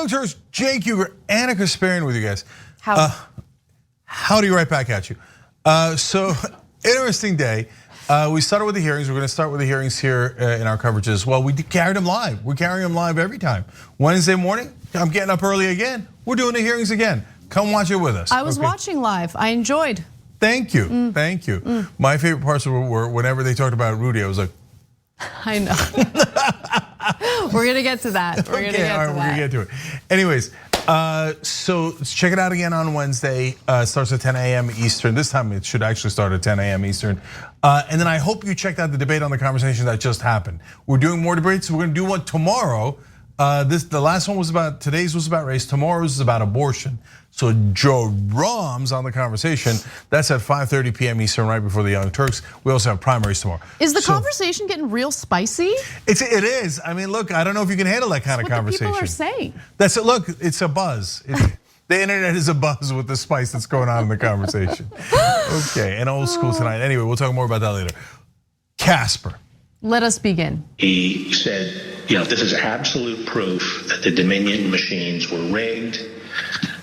Young Turks, Cenk, Uygur, and Kasparian with you guys. Howdy right back at you. So interesting day. We started with the hearings. We're going to start with the hearings here in our coverage as well. We carried them live. We're carrying them live every time. Wednesday morning, I'm getting up early again. We're doing the hearings again. Come watch it with us. I was watching live. I enjoyed. Thank you. Thank you. My favorite parts were whenever they talked about Rudy, I was like, I know. We're gonna get to that. We're gonna get to it. Anyways, so check it out again on Wednesday. Starts at 10 a.m. Eastern. This time it should actually start at 10 a.m. Eastern. And then I hope you checked out the debate on the conversation that just happened. We're doing more debates. We're gonna do one tomorrow. The last one was about, today's was about race. Tomorrow's is about abortion. So Joe Rahm's on the conversation. That's at 5:30 p.m. Eastern, right before the Young Turks. We also have primaries tomorrow. Is the conversation getting real spicy? It is. I mean, look, I don't know if you can handle that kind of conversation. What people are saying. That's it. Look, it's a buzz. The internet is a buzz with the spice that's going on in the conversation. Okay, and old school tonight. Anyway, we'll talk more about that later. Casper. Let us begin. He said, this is absolute proof that the Dominion machines were rigged.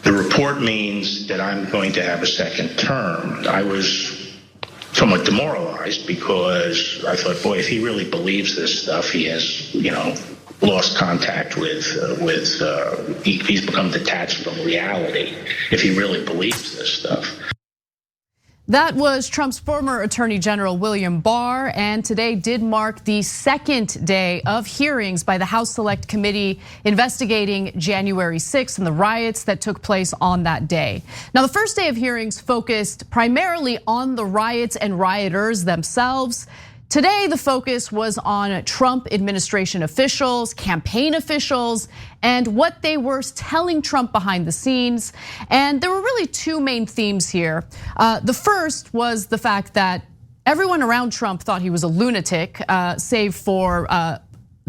The report means that I'm going to have a second term. I was somewhat demoralized because I thought, boy, if he really believes this stuff, he has, lost contact with he's become detached from reality if he really believes this stuff. That was Trump's former Attorney General William Barr, and today did mark the second day of hearings by the House Select Committee investigating January 6th and the riots that took place on that day. Now, the first day of hearings focused primarily on the riots and rioters themselves. Today, the focus was on Trump administration officials, campaign officials, and what they were telling Trump behind the scenes. And there were really two main themes here. The first was the fact that everyone around Trump thought he was a lunatic, save for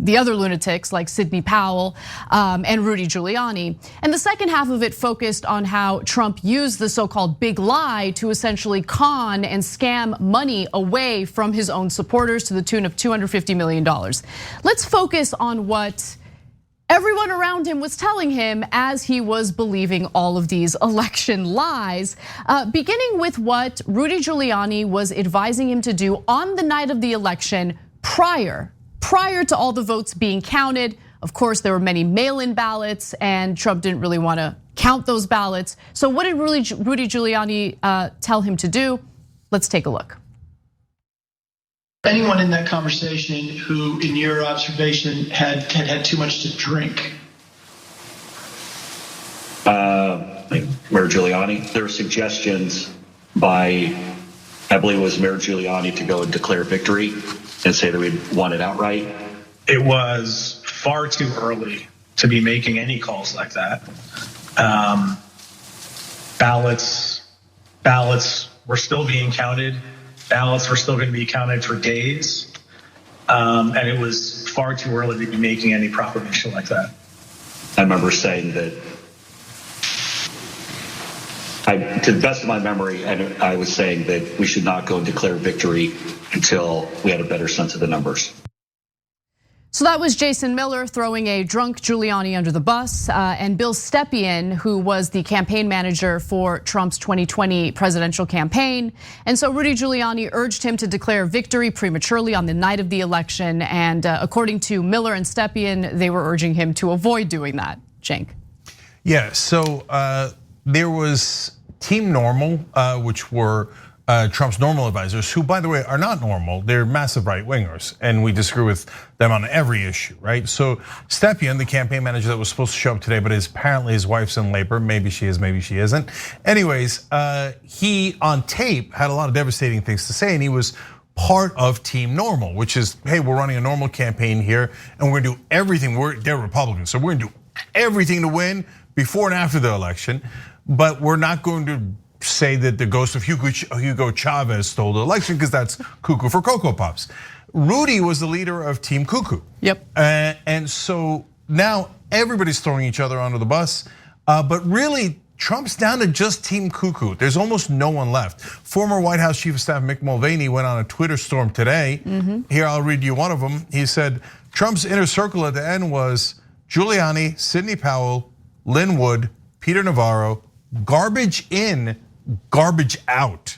the other lunatics like Sidney Powell and Rudy Giuliani. And the second half of it focused on how Trump used the so-called big lie to essentially con and scam money away from his own supporters to the tune of $250 million. Let's focus on what everyone around him was telling him as he was believing all of these election lies, beginning with what Rudy Giuliani was advising him to do on the night of the election prior to all the votes being counted. Of course, there were many mail-in ballots and Trump didn't really want to count those ballots. So what did Rudy Giuliani tell him to do? Let's take a look. Anyone in that conversation who, in your observation, had too much to drink? Like Mayor Giuliani, there were suggestions by, I believe it was Mayor Giuliani, to go and declare victory and say that we'd won it outright. It was far too early to be making any calls like that. Ballots were still being counted. Ballots were still going to be counted for days. And it was far too early to be making any proclamation like that. I remember saying that, to the best of my memory, I was saying that we should not go and declare victory until we had a better sense of the numbers. So that was Jason Miller throwing a drunk Giuliani under the bus, and Bill Stepien, who was the campaign manager for Trump's 2020 presidential campaign. And so Rudy Giuliani urged him to declare victory prematurely on the night of the election. And according to Miller and Stepien, they were urging him to avoid doing that. Cenk. Yeah, so there was Team Normal, which were Trump's normal advisors, who, by the way, are not normal. They're massive right wingers, and we disagree with them on every issue, right? So Stepien, the campaign manager that was supposed to show up today, but apparently his wife's in labor. Maybe she is, maybe she isn't. Anyways, he on tape had a lot of devastating things to say, and he was part of Team Normal, which is, hey, we're running a normal campaign here, and we're gonna do everything. They're Republicans, so we're gonna do everything to win before and after the election, but we're not going to say that the ghost of Hugo Chavez stole the election, because that's cuckoo for Cocoa Puffs. Rudy was the leader of Team Cuckoo. Yep. And so now everybody's throwing each other under the bus, but really Trump's down to just Team Cuckoo. There's almost no one left. Former White House Chief of Staff Mick Mulvaney went on a Twitter storm today. Here, I'll read you one of them. He said, Trump's inner circle at the end was Giuliani, Sidney Powell, Lin Wood, Peter Navarro, garbage in, garbage out.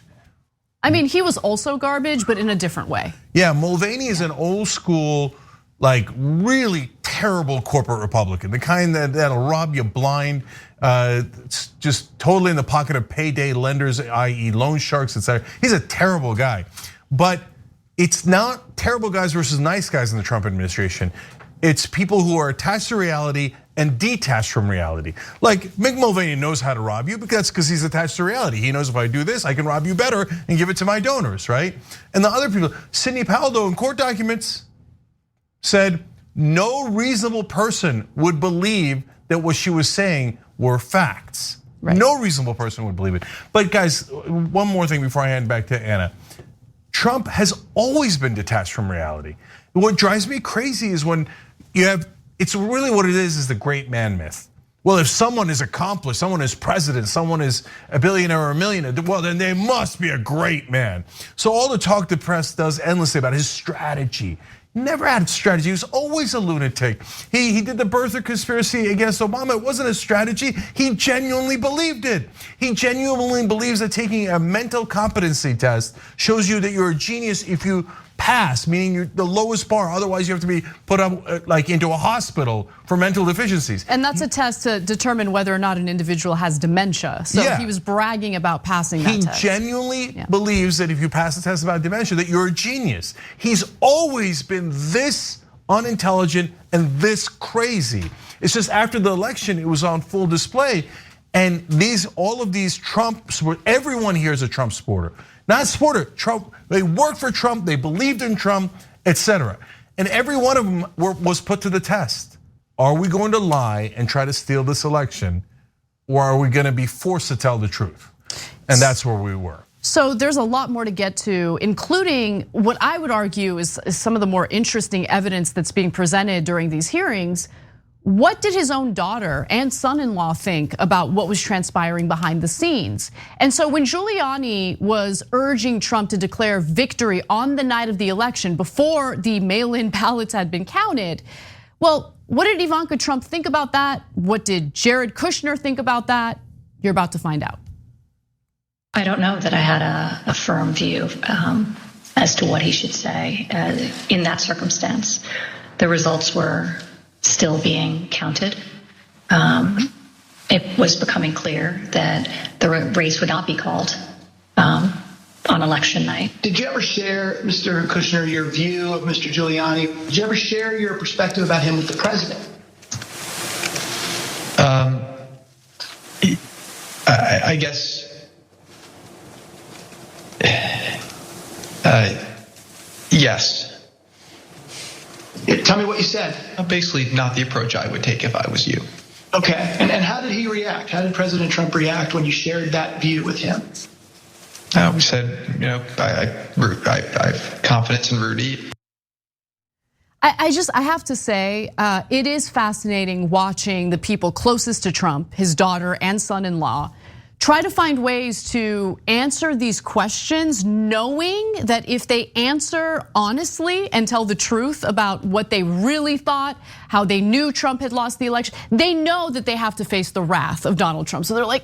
I mean, he was also garbage, but in a different way. Yeah, Mulvaney is an old school, like really terrible corporate Republican, the kind that'll rob you blind, just totally in the pocket of payday lenders, i.e. loan sharks, etc. He's a terrible guy, but it's not terrible guys versus nice guys in the Trump administration. It's people who are attached to reality and detached from reality. Like Mick Mulvaney knows how to rob you, but that's because he's attached to reality. He knows if I do this, I can rob you better and give it to my donors, right? And the other people, Sidney Powell, though, in court documents said no reasonable person would believe that what she was saying were facts. Right. No reasonable person would believe it. But guys, one more thing before I hand back to Anna. Trump has always been detached from reality. What drives me crazy is when you have, it's really what it is the great man myth. Well, if someone is accomplished, someone is president, someone is a billionaire or a millionaire, well, then they must be a great man. So all the talk the press does endlessly about his strategy. Never had a strategy, he was always a lunatic. He did the birther conspiracy against Obama, it wasn't a strategy, he genuinely believed it. He genuinely believes that taking a mental competency test shows you that you're a genius if you pass, meaning you're the lowest bar, otherwise you have to be put up like into a hospital for mental deficiencies. And that's a test to determine whether or not an individual has dementia. So he was bragging about passing that test. He genuinely believes that if you pass the test about dementia, that you're a genius. He's always been this unintelligent and this crazy. It's just after the election, it was on full display. And all of these Trump, everyone here is a Trump supporter. Not a supporter, Trump, they worked for Trump, they believed in Trump, etc. And every one of them was put to the test. Are we going to lie and try to steal this election? Or are we going to be forced to tell the truth? And that's where we were. So there's a lot more to get to, including what I would argue is some of the more interesting evidence that's being presented during these hearings. What did his own daughter and son-in-law think about what was transpiring behind the scenes? And so when Giuliani was urging Trump to declare victory on the night of the election before the mail-in ballots had been counted, well, what did Ivanka Trump think about that? What did Jared Kushner think about that? You're about to find out. I don't know that I had a firm view as to what he should say in that circumstance. The results were still being counted. It was becoming clear that the race would not be called on election night. Did you ever share, Mr. Kushner, your view of Mr. Giuliani? Did you ever share your perspective about him with the president? I guess. Yes. Tell me what you said. Basically, not the approach I would take if I was you. Okay, and how did he react? How did President Trump react when you shared that view with him? We said, I have confidence in Rudy. I have to say, it is fascinating watching the people closest to Trump, his daughter and son-in-law, try to find ways to answer these questions, knowing that if they answer honestly and tell the truth about what they really thought, how they knew Trump had lost the election, they know that they have to face the wrath of Donald Trump. So they're like,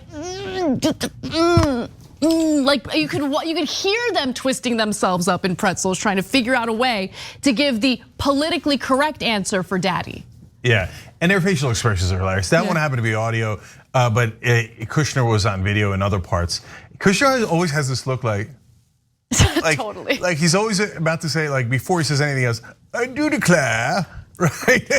like you could hear them twisting themselves up in pretzels, trying to figure out a way to give the politically correct answer for daddy. Yeah, and their facial expressions are hilarious. That one happened to be audio, but Kushner was on video in other parts. Kushner always has this look like totally. Like he's always about to say, like before he says anything else, I do declare, right?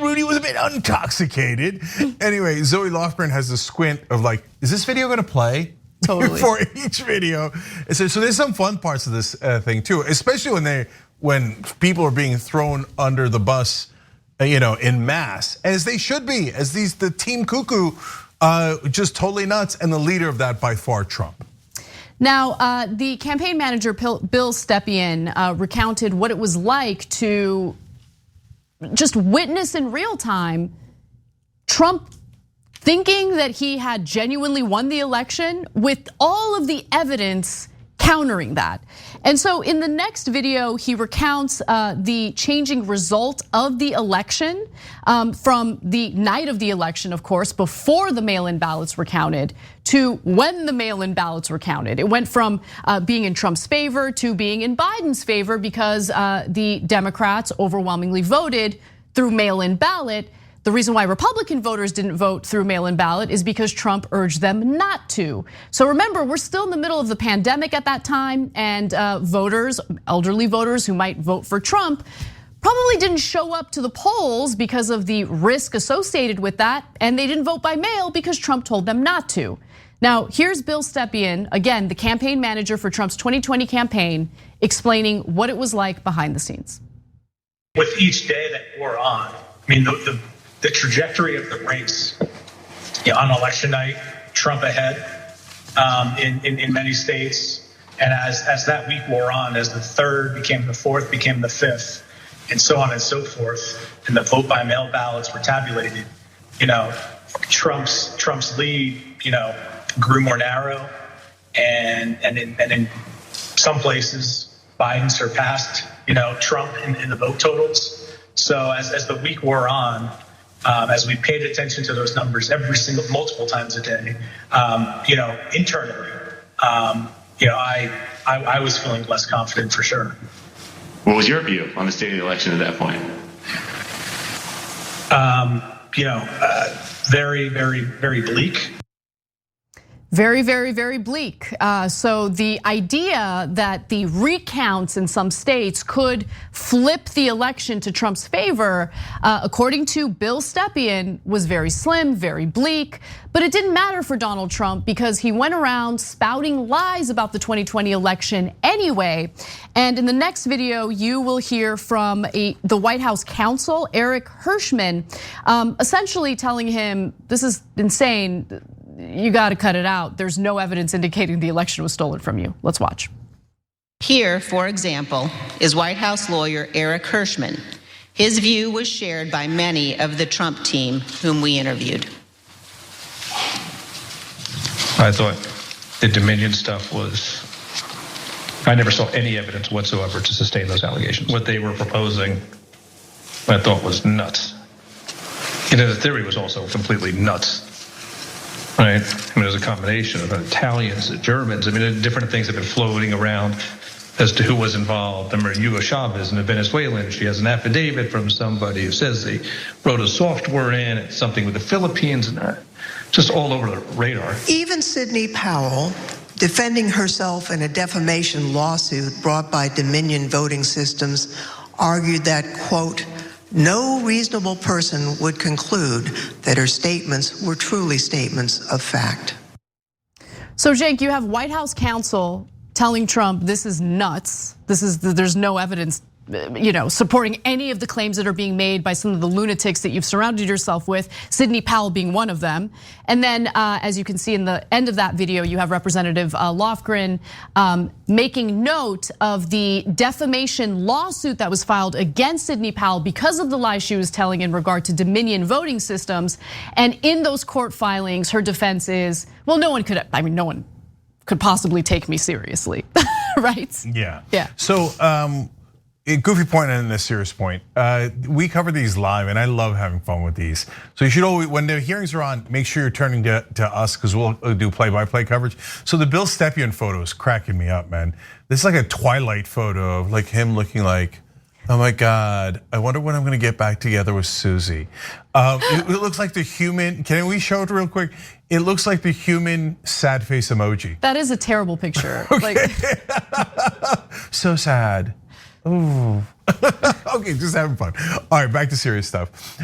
Rudy was a bit intoxicated. Anyway, Zoe Lofgren has the squint of like, is this video gonna play? Totally. For each video. So there's some fun parts of this thing too, especially when people are being thrown under the bus, in mass, as they should be, as the team cuckoo, just totally nuts, and the leader of that by far, Trump. Now, the campaign manager, Bill Stepien, recounted what it was like to just witness in real time Trump thinking that he had genuinely won the election with all of the evidence countering that. And so in the next video, he recounts the changing result of the election from the night of the election, of course, before the mail-in ballots were counted, to when the mail-in ballots were counted. It went from being in Trump's favor to being in Biden's favor because the Democrats overwhelmingly voted through mail-in ballot. The reason why Republican voters didn't vote through mail-in ballot is because Trump urged them not to. So remember, we're still in the middle of the pandemic at that time, and voters, elderly voters who might vote for Trump, probably didn't show up to the polls because of the risk associated with that, and they didn't vote by mail because Trump told them not to. Now, here's Bill Stepien, again, the campaign manager for Trump's 2020 campaign, explaining what it was like behind the scenes. With each day that wore on, I mean, the trajectory of the race on election night, Trump ahead in many states. And as that week wore on, as the third became the fourth, became the fifth, and so on and so forth, and the vote by mail ballots were tabulated, Trump's lead, grew more narrow, and in some places, Biden surpassed, Trump in the vote totals. So as the week wore on, as we paid attention to those numbers multiple times a day, internally, I was feeling less confident for sure. What was your view on the state of the election at that point? Very, very, very bleak. Very, very, very bleak. So the idea that the recounts in some states could flip the election to Trump's favor, according to Bill Stepien, was very slim, very bleak. But it didn't matter for Donald Trump because he went around spouting lies about the 2020 election anyway. And in the next video, you will hear from the White House counsel, Eric Hirschman, essentially telling him, this is insane. You got to cut it out. There's no evidence indicating the election was stolen from you. Let's watch. Here, for example, is White House lawyer Eric Hirschman. His view was shared by many of the Trump team whom we interviewed. I thought the Dominion stuff I never saw any evidence whatsoever to sustain those allegations. What they were proposing, I thought was nuts. The theory was also completely nuts. Right. There's a combination of Italians, Germans. Different things have been floating around as to who was involved. Remember, Hugo Chavez and the Venezuelan. She has an affidavit from somebody who says they wrote a software in. It's something with the Philippines, and just all over the radar. Even Sidney Powell, defending herself in a defamation lawsuit brought by Dominion Voting Systems, argued that, quote, no reasonable person would conclude that her statements were truly statements of fact. So, Cenk, you have White House counsel telling Trump this is nuts. There's no evidence, supporting any of the claims that are being made by some of the lunatics that you've surrounded yourself with, Sidney Powell being one of them. And then, as you can see in the end of that video, you have Representative Lofgren making note of the defamation lawsuit that was filed against Sidney Powell because of the lies she was telling in regard to Dominion voting systems. And in those court filings, her defense is, well, no one could possibly take me seriously, right? Yeah. Yeah. So, a goofy point and a serious point. We cover these live, and I love having fun with these. So you should always, when the hearings are on, make sure you're turning to us because we'll do play-by-play coverage. So the Bill Stepien photo is cracking me up, man. This is like a Twilight photo of like him looking like, oh my God, I wonder when I'm gonna get back together with Susie. It looks like the human, can we show it real quick? It looks like the human sad face emoji. That is a terrible picture. Okay. So sad. Ooh. Okay, just having fun. All right, back to serious stuff.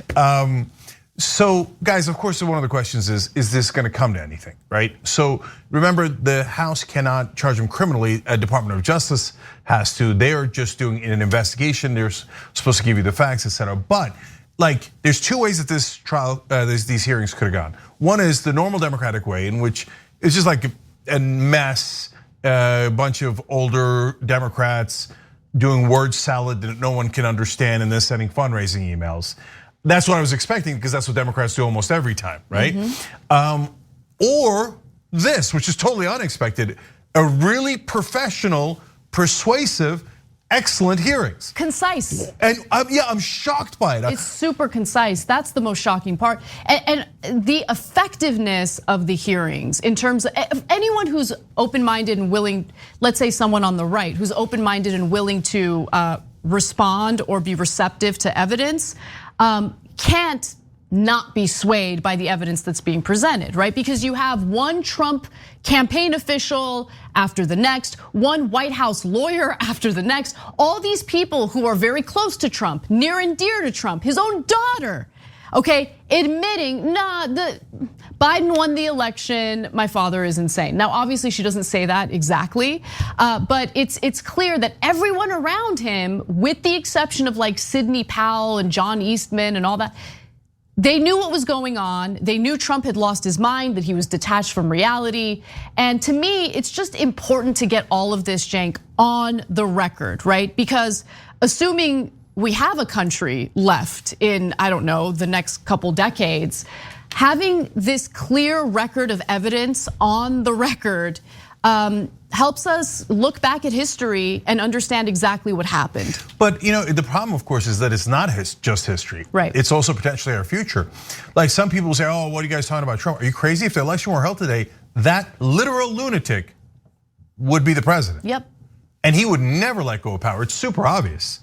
So guys, of course, one of the questions is this gonna come to anything, right? So remember, the House cannot charge him criminally, a Department of Justice has to. They are just doing an investigation. They're supposed to give you the facts, etc. But like, there's two ways that this trial, these hearings could have gone. One is the normal Democratic way, in which it's just like a mess, a bunch of older Democrats doing word salad that no one can understand and then sending fundraising emails. That's what I was expecting because that's what Democrats do almost every time, right? Or this, which is totally unexpected, a really professional, persuasive, excellent hearings. Concise. And I'm shocked by it. It's super concise. That's the most shocking part. And the effectiveness of the hearings in terms of anyone who's open-minded and willing, let's say someone on the right, who's open-minded and willing to respond or be receptive to evidence, can't not be swayed by the evidence that's being presented, right? Because you have one Trump campaign official after the next, one White House lawyer after the next, all these people who are very close to Trump, near and dear to Trump, his own daughter, okay, admitting, Biden won the election, my father is insane. Now, obviously she doesn't say that exactly, but it's clear that everyone around him, with the exception of like Sidney Powell and John Eastman and all that, they knew what was going on. They knew Trump had lost his mind, that he was detached from reality. And to me, it's just important to get all of this, Cenk, on the record, right? Because assuming we have a country left in, I don't know, the next couple decades, having this clear record of evidence on the record helps us look back at history and understand exactly what happened. But the problem, of course, is that it's not just history. Right. It's also potentially our future. Like some people say, oh, what are you guys talking about Trump? Are you crazy? If the election were held today, that literal lunatic would be the president. Yep. And he would never let go of power. It's super obvious.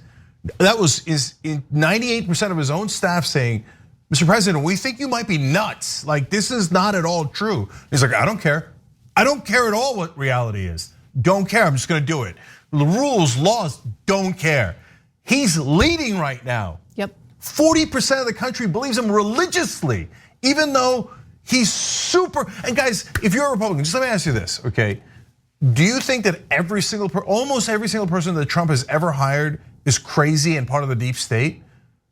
That was 98% of his own staff saying, Mr. President, we think you might be nuts. Like, this is not at all true. He's like, I don't care. I don't care at all what reality is. Don't care, I'm just gonna do it. The rules, laws, don't care. He's leading right now. Yep. 40% of the country believes him religiously, even though he's super, and guys, if you're a Republican, just let me ask you this, okay? Do you think that almost every single person that Trump has ever hired is crazy and part of the deep state?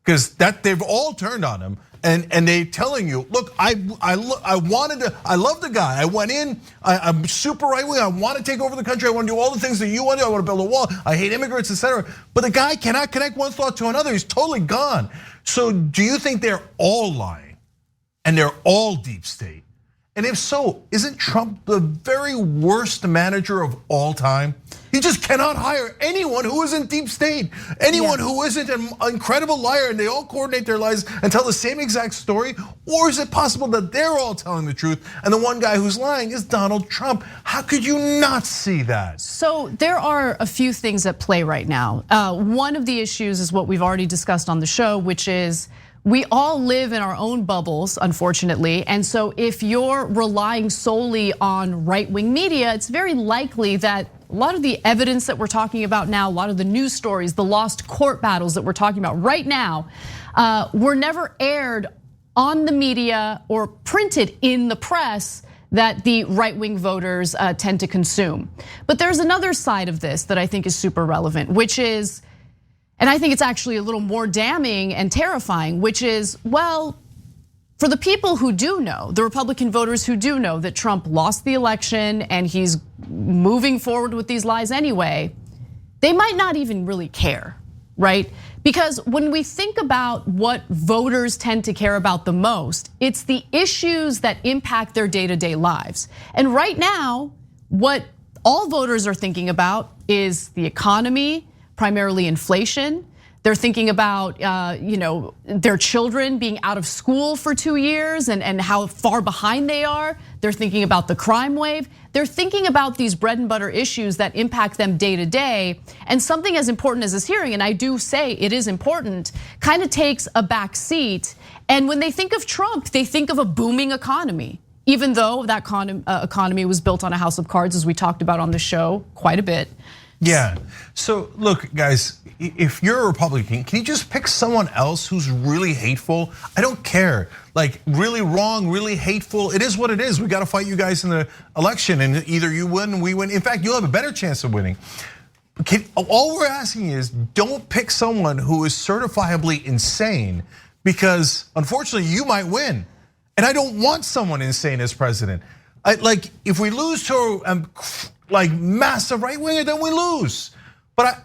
Because they've all turned on him. And they're telling you, look, I love the guy. I went in, I'm super right wing. I want to take over the country. I want to do all the things that you want to do. I want to build a wall. I hate immigrants, etc. But the guy cannot connect one thought to another. He's totally gone. So do you think they're all lying and they're all deep state? And if so, isn't Trump the very worst manager of all time? He just cannot hire anyone who isn't deep state, anyone who isn't an incredible liar, and they all coordinate their lies and tell the same exact story. Or is it possible that they're all telling the truth and the one guy who's lying is Donald Trump? How could you not see that? So there are a few things at play right now. One of the issues is what we've already discussed on the show, which is we all live in our own bubbles, unfortunately. And so if you're relying solely on right-wing media, it's very likely that a lot of the evidence that we're talking about now, a lot of the news stories, the lost court battles that we're talking about right now, were never aired on the media or printed in the press that the right-wing voters tend to consume. But there's another side of this that I think is super relevant, which is, and I think it's actually a little more damning and terrifying, which is, well, for the people who do know, the Republican voters who do know that Trump lost the election and he's moving forward with these lies anyway, they might not even really care, right? Because when we think about what voters tend to care about the most, it's the issues that impact their day-to-day lives. And right now, what all voters are thinking about is the economy, primarily inflation. They're thinking about their children being out of school for 2 years and how far behind they are. They're thinking about the crime wave. They're thinking about these bread and butter issues that impact them day to day. And something as important as this hearing, and I do say it is important, kind of takes a back seat. And when they think of Trump, they think of a booming economy, even though that economy was built on a house of cards, as we talked about on the show quite a bit. Yeah, so look, guys, if you're a Republican, can you just pick someone else who's really hateful? I don't care, like really wrong, really hateful. It is what it is. We got to fight you guys in the election, and either you win, we win. In fact, you'll have a better chance of winning. All we're asking is don't pick someone who is certifiably insane, because unfortunately you might win. And I don't want someone insane as president. Like if we lose to like massive right winger, then we lose. But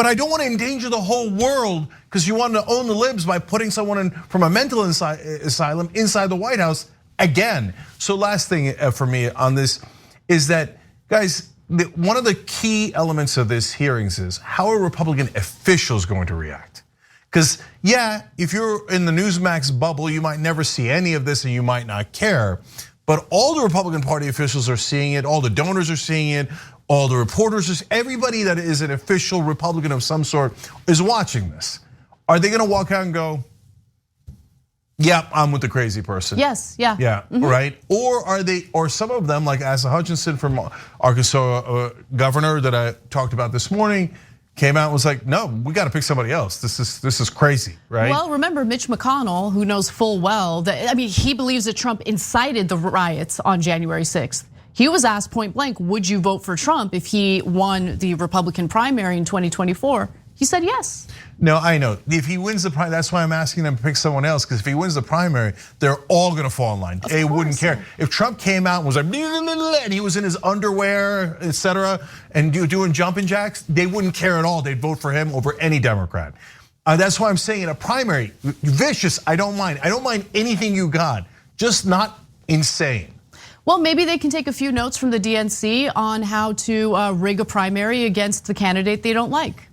I don't want to endanger the whole world because you want to own the libs by putting someone in from a mental asylum inside the White House again. So last thing for me on this is that, guys, one of the key elements of this hearings is how are Republican officials going to react? Because yeah, if you're in the Newsmax bubble, you might never see any of this and you might not care. But all the Republican Party officials are seeing it, all the donors are seeing it, all the reporters, everybody that is an official Republican of some sort is watching this. Are they gonna walk out and go, yeah, I'm with the crazy person? Yes, yeah. Yeah, right? Or are they, or some of them, like Asa Hutchinson from Arkansas governor that I talked about this morning, came out and was like, no, we got to pick somebody else. This is crazy, right? Well, remember Mitch McConnell, who knows full well that, I mean, he believes that Trump incited the riots on January 6th. He was asked point blank, would you vote for Trump if he won the Republican primary in 2024? He said yes. No, I know. If he wins the primary, that's why I'm asking them to pick someone else, because if he wins the primary, they're all gonna fall in line. They wouldn't care. If Trump came out and was like, and he was in his underwear, etc., and doing jumping jacks, they wouldn't care at all. They'd vote for him over any Democrat. That's why I'm saying in a primary, vicious, I don't mind. I don't mind anything you got, just not insane. Well, maybe they can take a few notes from the DNC on how to rig a primary against the candidate they don't like.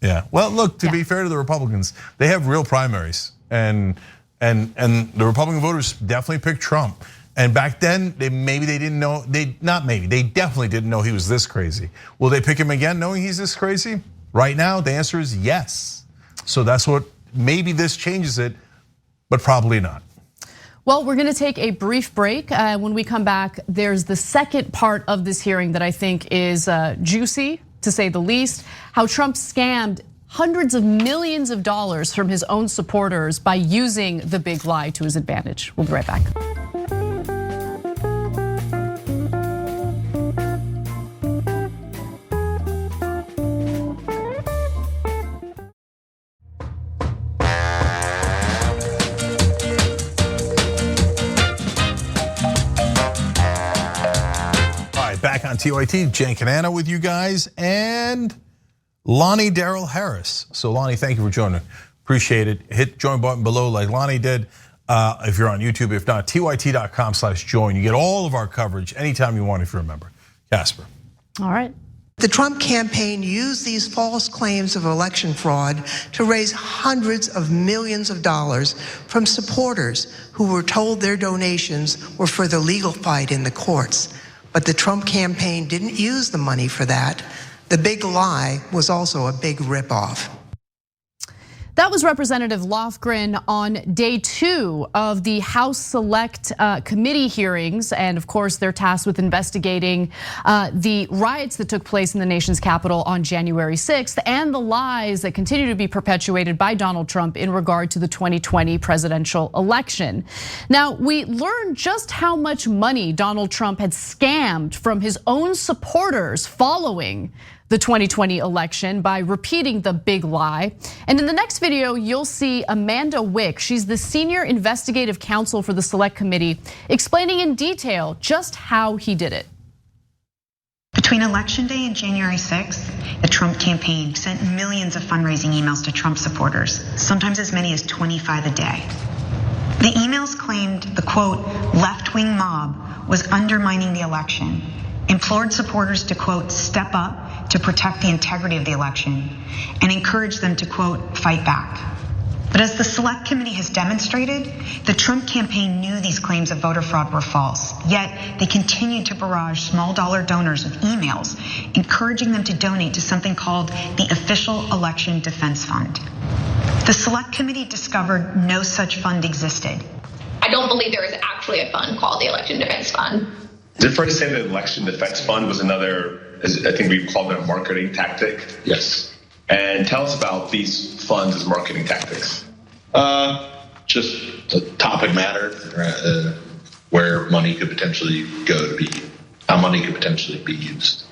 Yeah, well, look, to be fair to the Republicans, they have real primaries, and the Republican voters definitely picked Trump. And back then, they didn't know, they definitely didn't know he was this crazy. Will they pick him again knowing he's this crazy? Right now, the answer is yes. So that's what, maybe this changes it, but probably not. Well, we're gonna take a brief break. When we come back, there's the second part of this hearing that I think is juicy, to say the least, how Trump scammed hundreds of millions of dollars from his own supporters by using the big lie to his advantage. We'll be right back. All right, back on TYT, Cenk and Anna with you guys, and Lonnie Darrell Harris. So Lonnie, thank you for joining. Appreciate it. Hit join button below like Lonnie did. If you're on YouTube, if not, tyt.com/join. You get all of our coverage anytime you want, if you remember. Casper. All right. The Trump campaign used these false claims of election fraud to raise hundreds of millions of dollars from supporters who were told their donations were for the legal fight in the courts. But the Trump campaign didn't use the money for that. The big lie was also a big ripoff. That was Representative Lofgren on day 2 of the House Select Committee hearings. And of course, they're tasked with investigating the riots that took place in the nation's capital on January 6th and the lies that continue to be perpetuated by Donald Trump in regard to the 2020 presidential election. Now, we learned just how much money Donald Trump had scammed from his own supporters following the 2020 election by repeating the big lie. And in the next video, you'll see Amanda Wick. She's the senior investigative counsel for the Select Committee, explaining in detail just how he did it. Between Election Day and January 6th, the Trump campaign sent millions of fundraising emails to Trump supporters, sometimes as many as 25 a day. The emails claimed the quote, left-wing mob was undermining the election, implored supporters to quote, step up to protect the integrity of the election, and encourage them to quote, fight back. But as the Select Committee has demonstrated, the Trump campaign knew these claims of voter fraud were false, yet they continued to barrage small dollar donors with emails, encouraging them to donate to something called the Official Election Defense Fund. The Select Committee discovered no such fund existed. I don't believe there is actually a fund called the Election Defense Fund. Is it fair to say that the Election Defense Fund was another, I think we called it a marketing tactic? Yes. And tell us about these funds as marketing tactics. Just the topic matter, where money could potentially go to be, how money could potentially be used.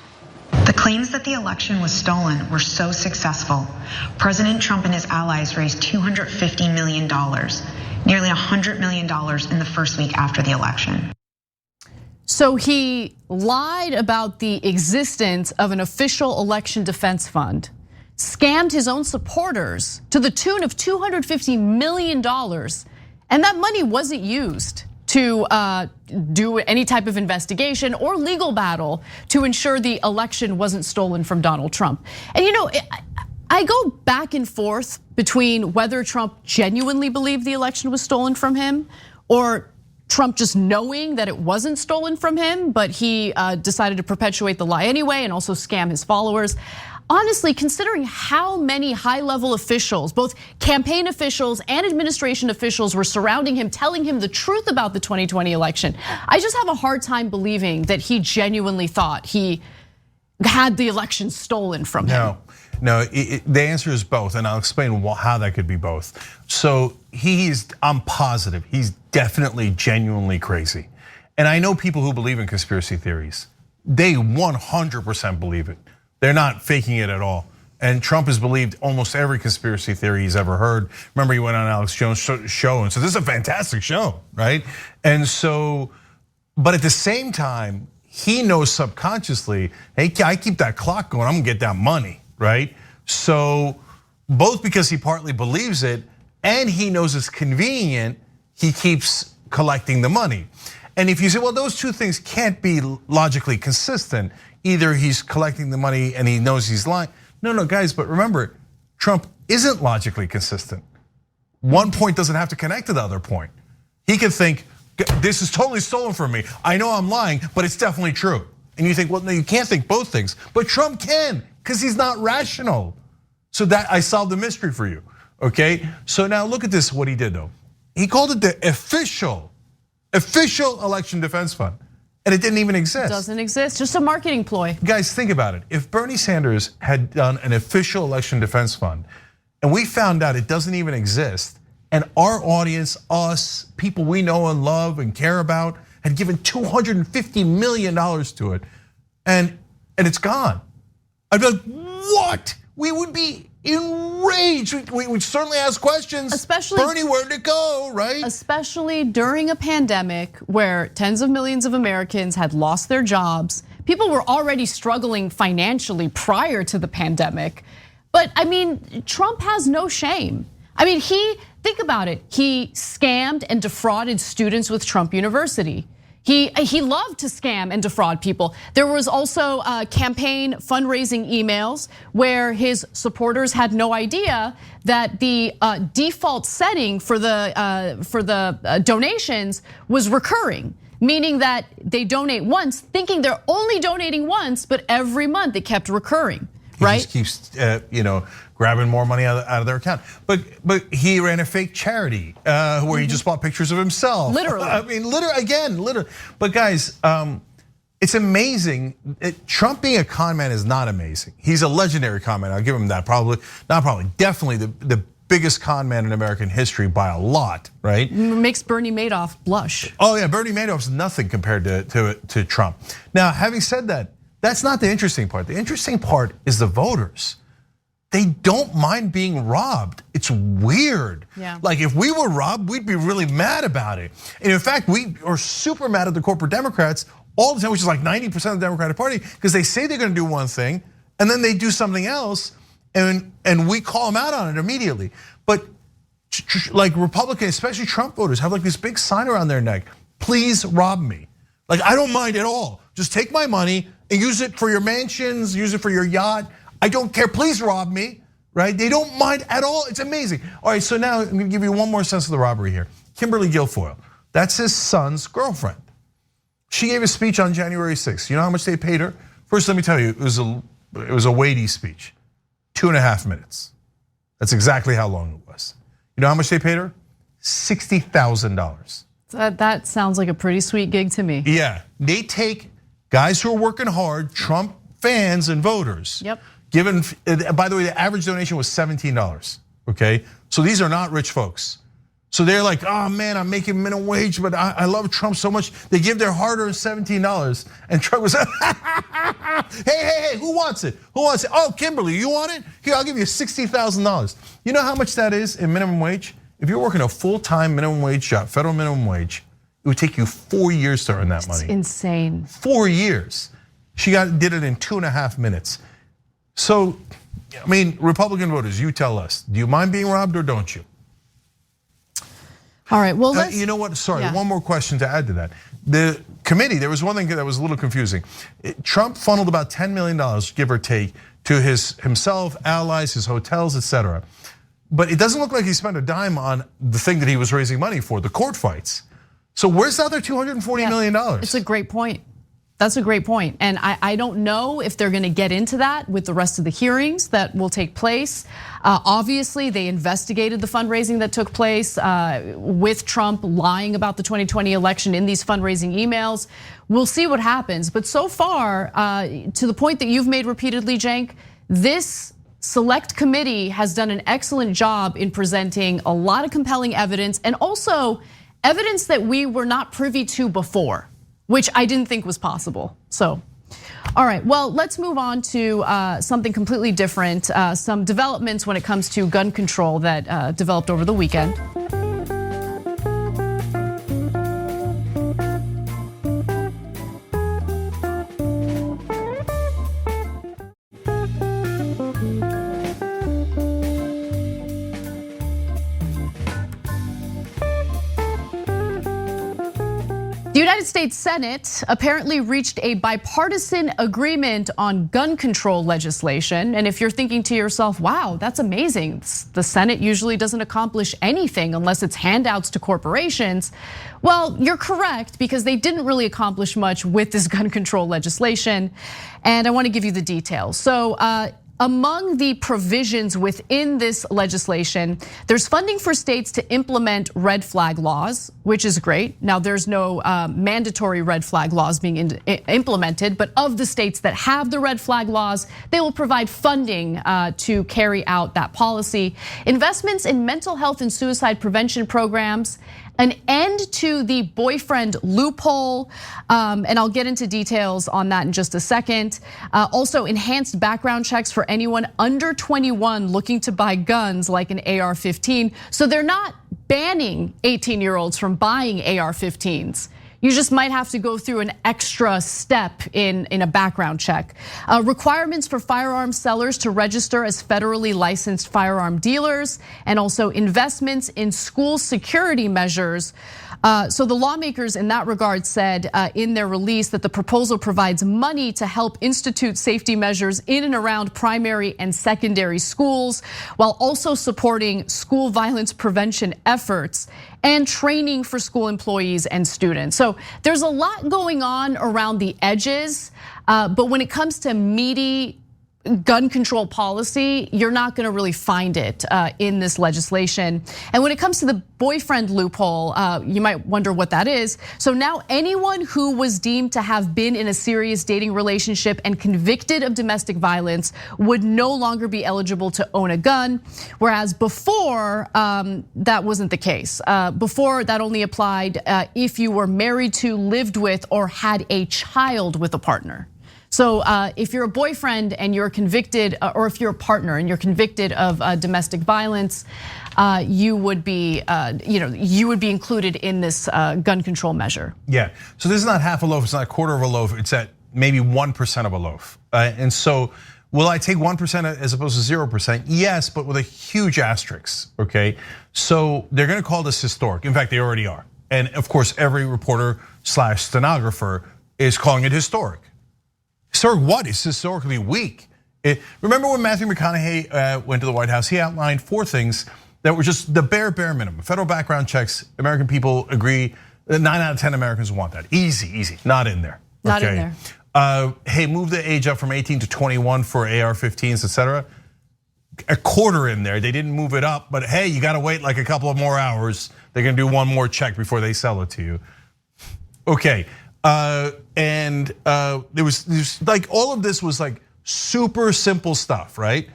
The claims that the election was stolen were so successful, President Trump and his allies raised $250 million, nearly $100 million in the first week after the election. So he lied about the existence of an official election defense fund, scammed his own supporters to the tune of $250 million, and that money wasn't used to do any type of investigation or legal battle to ensure the election wasn't stolen from Donald Trump. And I go back and forth between whether Trump genuinely believed the election was stolen from him or Trump just knowing that it wasn't stolen from him, but he decided to perpetuate the lie anyway and also scam his followers. Honestly, considering how many high-level officials, both campaign officials and administration officials were surrounding him, telling him the truth about the 2020 election, I just have a hard time believing that he genuinely thought he had the election stolen from him. No, the answer is both, and I'll explain how that could be both. So I'm positive, he's definitely genuinely crazy. And I know people who believe in conspiracy theories. They 100% believe it. They're not faking it at all. And Trump has believed almost every conspiracy theory he's ever heard. Remember, he went on Alex Jones' show and said, this is a fantastic show, right? And so, but at the same time, he knows subconsciously, hey, I keep that clock going, I'm gonna get that money, right? So, both because he partly believes it and he knows it's convenient, he keeps collecting the money. And if you say, well, those two things can't be logically consistent, either he's collecting the money and he knows he's lying. No, guys, but remember, Trump isn't logically consistent. One point doesn't have to connect to the other point. He could think, this is totally stolen from me. I know I'm lying, but it's definitely true. And you think, well, no, you can't think both things. But Trump can, because he's not rational. So that I solved the mystery for you, okay? So now look at this, what he did though. He called it the official election defense fund. And it didn't even exist. It doesn't exist, just a marketing ploy. Guys, think about it. If Bernie Sanders had done an official election defense fund, and we found out it doesn't even exist, and our audience, us, people we know and love and care about, had given $250 million to it, and it's gone. I'd be like, what? We would be enraged. We would certainly ask questions. Especially, Bernie, where'd it go, right? Especially during a pandemic where tens of millions of Americans had lost their jobs. People were already struggling financially prior to the pandemic. But I mean, Trump has no shame. I mean, think about it. He scammed and defrauded students with Trump University. He loved to scam and defraud people. There was also campaign fundraising emails where his supporters had no idea that the default setting for the donations was recurring, meaning that they donate once, thinking they're only donating once, but every month it kept recurring. Right? He just keeps grabbing more money out of their account. But he ran a fake charity where he just bought pictures of himself. Literally. I mean, literally. But guys, it's amazing. Trump being a con man is not amazing. He's a legendary con man. I'll give him that. Definitely the biggest con man in American history by a lot, right? Makes Bernie Madoff blush. Oh yeah, Bernie Madoff's nothing compared to Trump. Now, having said that, that's not the interesting part. The interesting part is the voters. They don't mind being robbed. It's weird. Yeah. Like if we were robbed, we'd be really mad about it. And in fact, we are super mad at the corporate Democrats all the time, which is like 90% of the Democratic Party, because they say they're gonna do one thing and then they do something else and we call them out on it immediately. But like Republicans, especially Trump voters, have like this big sign around their neck, please rob me. Like I don't mind at all. Just take my money and use it for your mansions, use it for your yacht. I don't care, please rob me, right? They don't mind at all, it's amazing. All right, so now I'm gonna give you one more sense of the robbery here. Kimberly Guilfoyle, that's his son's girlfriend. She gave a speech on January 6th. You know how much they paid her? First, let me tell you, it was a weighty speech, 2.5 minutes. That's exactly how long it was. You know how much they paid her? $60,000. That sounds like a pretty sweet gig to me. Yeah, they take guys who are working hard, Trump fans and voters. Yep. Given, by the way, the average donation was $17, okay? So these are not rich folks. So they're like, oh man, I'm making minimum wage, but I love Trump so much. They give their hard-earned $17, and Trump was, hey, who wants it? Who wants it? Oh, Kimberly, you want it? Here, I'll give you $60,000. You know how much that is in minimum wage? If you're working a full-time minimum wage job, federal minimum wage, it would take you 4 years to earn that money. It's insane. 4 years. She did it in 2.5 minutes. So, I mean, Republican voters, you tell us, do you mind being robbed or don't you? All right, well, you know what? Sorry, one more question to add to that. The committee, there was one thing that was a little confusing. Trump funneled about $10 million, give or take, to himself, allies, his hotels, etc. But it doesn't look like he spent a dime on the thing that he was raising money for, the court fights. So where's the other $240 million? It's a great point. That's a great point. And I don't know if they're gonna get into that with the rest of the hearings that will take place. Obviously, they investigated the fundraising that took place with Trump lying about the 2020 election in these fundraising emails. We'll see what happens. But so far, to the point that you've made repeatedly, Cenk, this select committee has done an excellent job in presenting a lot of compelling evidence and also evidence that we were not privy to before, which I didn't think was possible. So, all right, well, let's move on to something completely different. Some developments when it comes to gun control that developed over the weekend. The United States Senate apparently reached a bipartisan agreement on gun control legislation. And if you're thinking to yourself, wow, that's amazing. The Senate usually doesn't accomplish anything unless it's handouts to corporations. Well, you're correct, because they didn't really accomplish much with this gun control legislation. And I want to give you the details. So, among the provisions within this legislation, there's funding for states to implement red flag laws, which is great. Now, there's no mandatory red flag laws being implemented, but of the states that have the red flag laws, they will provide funding to carry out that policy. Investments in mental health and suicide prevention programs, an end to the boyfriend loophole, and I'll get into details on that in just a second. Also, enhanced background checks for anyone under 21 looking to buy guns like an AR-15. So they're not banning 18-year-olds from buying AR-15s. You just might have to go through an extra step in a background check. Requirements for firearm sellers to register as federally licensed firearm dealers, and also investments in school security measures. So the lawmakers in that regard said in their release that the proposal provides money to help institute safety measures in and around primary and secondary schools, while also supporting school violence prevention efforts and training for school employees and students. So there's a lot going on around the edges, but when it comes to meaty gun control policy, you're not gonna really find it in this legislation. And when it comes to the boyfriend loophole, you might wonder what that is. So now anyone who was deemed to have been in a serious dating relationship and convicted of domestic violence would no longer be eligible to own a gun, whereas before that wasn't the case. Before that only applied if you were married to, lived with, or had a child with a partner. So if you're a boyfriend and you're convicted, or if you're a partner and you're convicted of domestic violence, you would be included in this gun control measure. Yeah, so this is not half a loaf, it's not a quarter of a loaf, it's at maybe 1% of a loaf. And so will I take 1% as opposed to 0%? Yes, but with a huge asterisk, okay? So they're gonna call this historic. In fact, they already are. And of course, every reporter / stenographer is calling it historic. Historic what? It's historically weak. Remember when Matthew McConaughey went to the White House, he outlined 4 things that were just the bare minimum. Federal background checks, American people agree, 9 out of 10 Americans want that. Easy, not in there. Not in there. Hey, move the age up from 18 to 21 for AR-15s, etc. A quarter in there, they didn't move it up, but hey, you gotta wait like a couple of more hours. They're gonna do one more check before they sell it to you. Okay. And there was like all of this was like super simple stuff, right?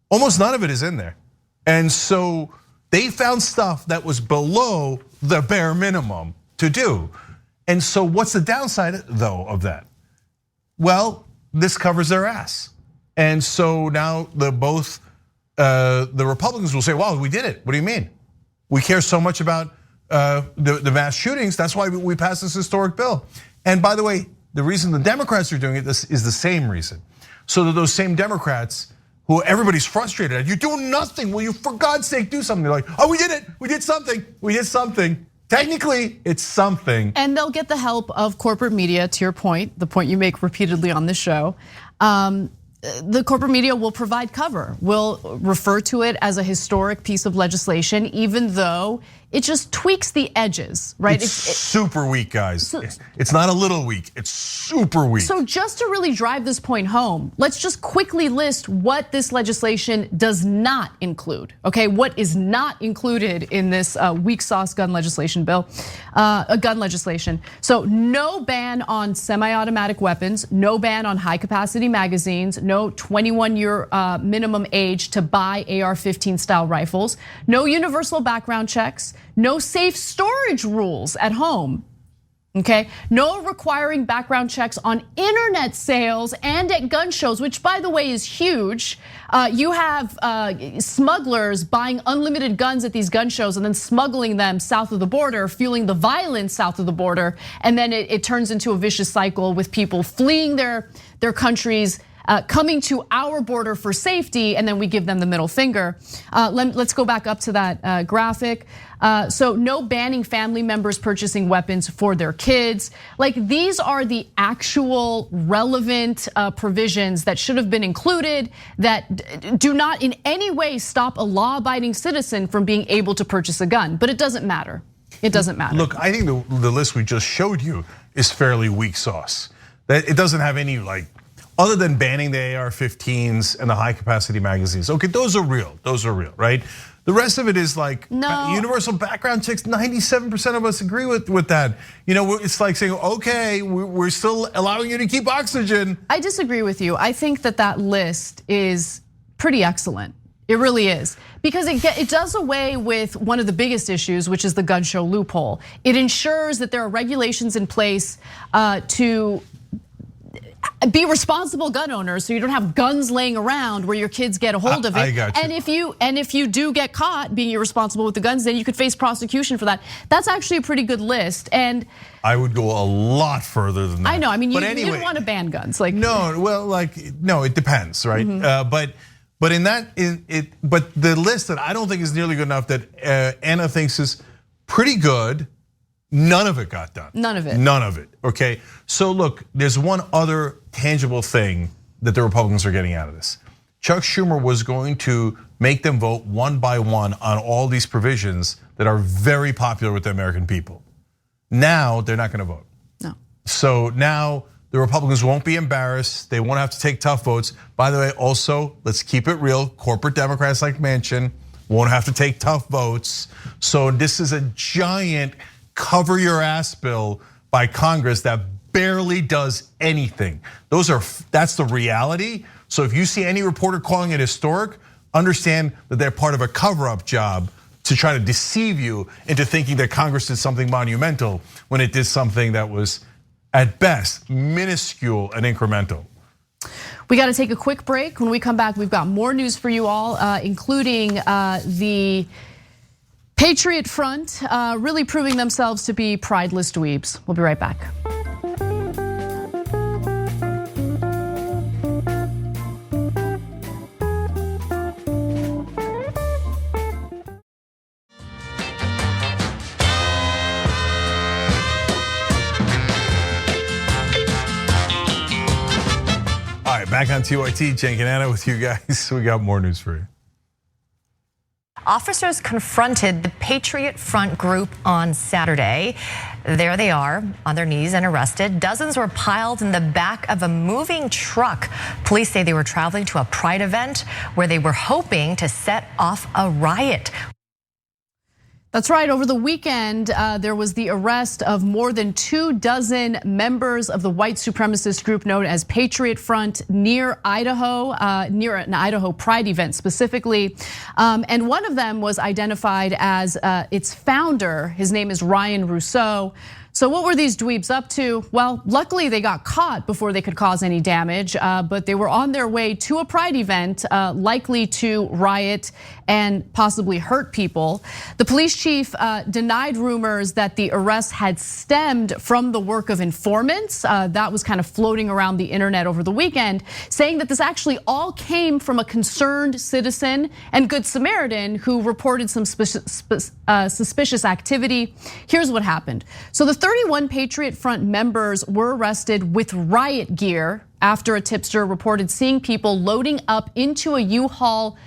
Almost none of it is in there. And so they found stuff that was below the bare minimum to do. And so what's the downside though of that? Well, this covers their ass. And so now both the Republicans will say, well, we did it. What do you mean? We care so much about the mass shootings, that's why we passed this historic bill. And by the way, the reason the Democrats are doing it is the same reason. So that those same Democrats who everybody's frustrated at. You're doing nothing. Will you, for God's sake, do something? They're like, oh, we did it. We did something. We did something. Technically, it's something. And they'll get the help of corporate media, to your point, the point you make repeatedly on this show. The corporate media will provide cover, will refer to it as a historic piece of legislation, even though it just tweaks the edges, right? It's super weak, guys. It's not a little weak, it's super weak. So just to really drive this point home, let's just quickly list what this legislation does not include, okay? What is not included in this weak sauce gun legislation bill, gun legislation. So no ban on semi-automatic weapons, no ban on high capacity magazines, no 21-year minimum age to buy AR-15 style rifles, no universal background checks, no safe storage rules at home, okay? No requiring background checks on internet sales and at gun shows, which by the way is huge. You have smugglers buying unlimited guns at these gun shows and then smuggling them south of the border, fueling the violence south of the border. And then it turns into a vicious cycle with people fleeing their countries, coming to our border for safety, and then we give them the middle finger. Let's go back up to that graphic. So no banning family members purchasing weapons for their kids. Like these are the actual relevant provisions that should have been included that do not in any way stop a law-abiding citizen from being able to purchase a gun, but it doesn't matter. It doesn't matter. Look, I think the list we just showed you is fairly weak sauce. That it doesn't have any other than banning the AR-15s and the high capacity magazines. Okay, those are real, right? The rest of it is universal background checks. 97% of us agree with that. It's like saying, okay, we're still allowing you to keep oxygen. I disagree with you. I think that list is pretty excellent. It really is, because it does away with one of the biggest issues, which is the gun show loophole. It ensures that there are regulations in place to be responsible gun owners, so you don't have guns laying around where your kids get a hold of it. I got you. And if you do get caught being irresponsible with the guns, then you could face prosecution for that. That's actually a pretty good list. And I would go a lot further than that. I know. I mean, you anyway, don't want to ban guns, no. It depends, right? But the list that I don't think is nearly good enough that Anna thinks is pretty good. None of it got done. None of it. None of it, okay? So look, there's one other tangible thing that the Republicans are getting out of this. Chuck Schumer was going to make them vote one by one on all these provisions that are very popular with the American people. Now, they're not gonna vote. No. So now, the Republicans won't be embarrassed. They won't have to take tough votes. By the way, also, let's keep it real. Corporate Democrats like Manchin won't have to take tough votes. So this is a giant cover your ass bill by Congress that barely does anything. That's the reality. So if you see any reporter calling it historic, understand that they're part of a cover-up job to try to deceive you into thinking that Congress did something monumental when it did something that was, at best, minuscule and incremental. We got to take a quick break. When we come back, we've got more news for you all, including the Patriot Front really proving themselves to be prideless dweebs. We'll be right back. All right, back on TYT, Cenk and Anna with you guys. We got more news for you. Officers confronted the Patriot Front group on Saturday. There they are on their knees and arrested. Dozens were piled in the back of a moving truck. Police say they were traveling to a pride event where they were hoping to set off a riot. That's right. Over the weekend, there was the arrest of more than 24 members of the white supremacist group known as Patriot Front near Idaho, near an Idaho Pride event specifically. And one of them was identified as its founder. His name is Ryan Rousseau. So what were these dweebs up to? Well, luckily they got caught before they could cause any damage, but they were on their way to a pride event, likely to riot and possibly hurt people. The police chief denied rumors that the arrests had stemmed from the work of informants. That was kind of floating around the internet over the weekend, saying that this actually all came from a concerned citizen and Good Samaritan who reported some suspicious activity. Here's what happened. So the 31 Patriot Front members were arrested with riot gear after a tipster reported seeing people loading up into a U-Haul